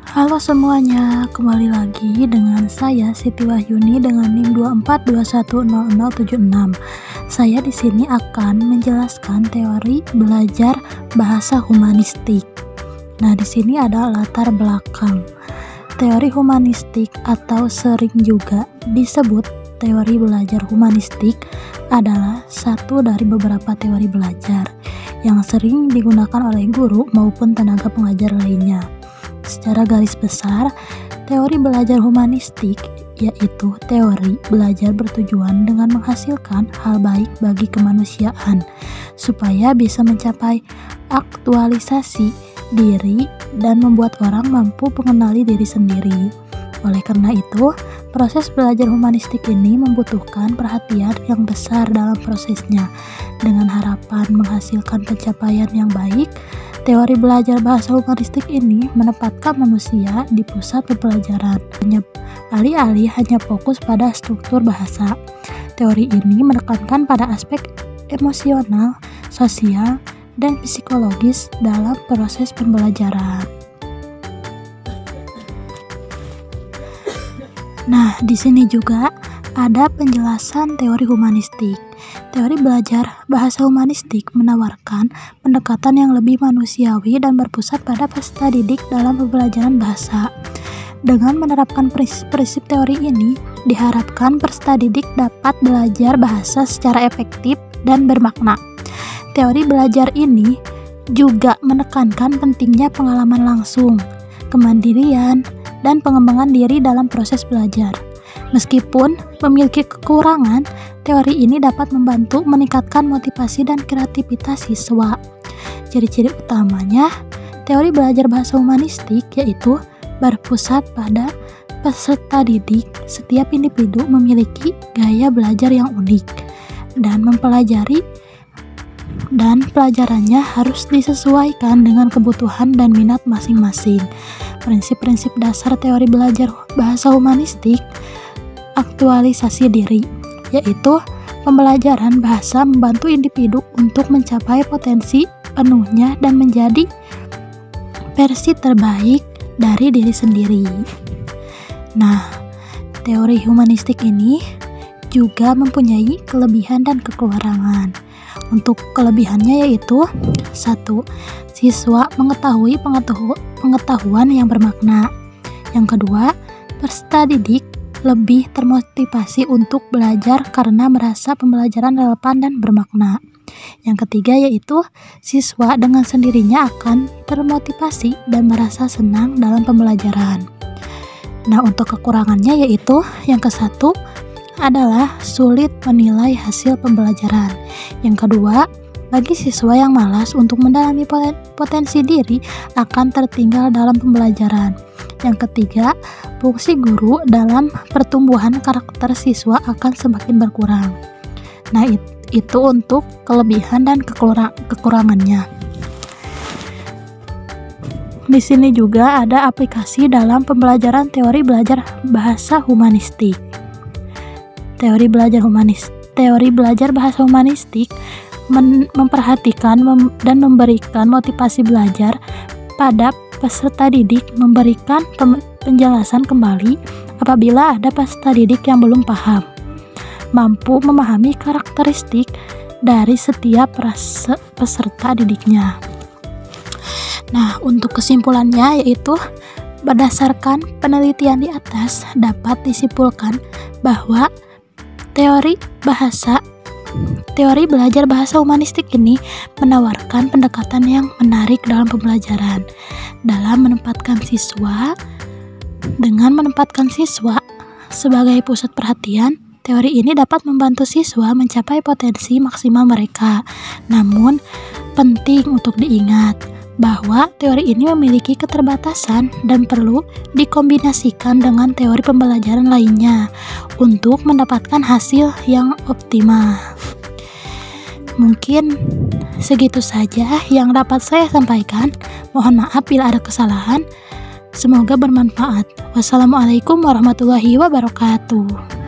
Halo semuanya, kembali lagi dengan saya Siti Wahyuni dengan NIM 24210076. Saya di sini akan menjelaskan teori belajar bahasa humanistik. Nah, di sini ada latar belakang. Teori humanistik atau sering juga disebut teori belajar humanistik adalah satu dari beberapa teori belajar yang sering digunakan oleh guru maupun tenaga pengajar lainnya. Secara garis besar, teori belajar humanistik yaitu teori belajar bertujuan dengan menghasilkan hal baik bagi kemanusiaan supaya bisa mencapai aktualisasi diri dan membuat orang mampu mengenali diri sendiri. Oleh karena itu, proses belajar humanistik ini membutuhkan perhatian yang besar dalam prosesnya. Dengan harapan menghasilkan pencapaian yang baik, teori belajar bahasa humanistik ini menempatkan manusia di pusat pembelajaran, alih-alih hanya fokus pada struktur bahasa. Teori ini menekankan pada aspek emosional, sosial, dan psikologis dalam proses pembelajaran. Nah, di sini juga ada penjelasan teori humanistik. Teori belajar bahasa humanistik menawarkan pendekatan yang lebih manusiawi dan berpusat pada peserta didik dalam pembelajaran bahasa. Dengan menerapkan prinsip teori ini, diharapkan peserta didik dapat belajar bahasa secara efektif dan bermakna. Teori belajar ini juga menekankan pentingnya pengalaman langsung, kemandirian, dan pengembangan diri dalam proses belajar. Meskipun memiliki kekurangan, teori ini dapat membantu meningkatkan motivasi dan kreativitas siswa. Ciri-ciri utamanya, teori belajar bahasa humanistik yaitu berpusat pada peserta didik. Setiap individu memiliki gaya belajar yang unik dan pelajarannya harus disesuaikan dengan kebutuhan dan minat masing-masing. Prinsip-prinsip dasar teori belajar bahasa humanistik: aktualisasi diri, yaitu pembelajaran bahasa membantu individu untuk mencapai potensi penuhnya dan menjadi versi terbaik dari diri sendiri. Nah, teori humanistik ini juga mempunyai kelebihan dan kekurangan. Untuk kelebihannya yaitu 1. Siswa mengetahui pengetahuan yang bermakna. Yang kedua, peserta didik lebih termotivasi untuk belajar karena merasa pembelajaran relevan dan bermakna. Yang ketiga yaitu siswa dengan sendirinya akan termotivasi dan merasa senang dalam pembelajaran. Nah, untuk kekurangannya yaitu yang ke-1 adalah sulit menilai hasil pembelajaran. Yang kedua, bagi siswa yang malas untuk mendalami potensi diri akan tertinggal dalam pembelajaran. Yang ketiga, fungsi guru dalam pertumbuhan karakter siswa akan semakin berkurang. Nah, itu untuk kelebihan dan kekurangannya. Di sini juga ada aplikasi dalam pembelajaran teori belajar bahasa humanistik. Teori belajar bahasa humanistik memperhatikan dan memberikan motivasi belajar pada peserta didik, memberikan penjelasan kembali apabila ada peserta didik yang belum paham, mampu memahami karakteristik dari setiap peserta didiknya. Nah, untuk kesimpulannya yaitu berdasarkan penelitian di atas dapat disimpulkan bahwa teori belajar bahasa humanistik ini menawarkan pendekatan yang menarik dalam pembelajaran. Dengan menempatkan siswa sebagai pusat perhatian, teori ini dapat membantu siswa mencapai potensi maksimal mereka. Namun, penting untuk diingat bahwa teori ini memiliki keterbatasan dan perlu dikombinasikan dengan teori pembelajaran lainnya untuk mendapatkan hasil yang optimal. Mungkin segitu saja yang dapat saya sampaikan. Mohon maaf bila ada kesalahan. Semoga bermanfaat. Wassalamualaikum warahmatullahi wabarakatuh.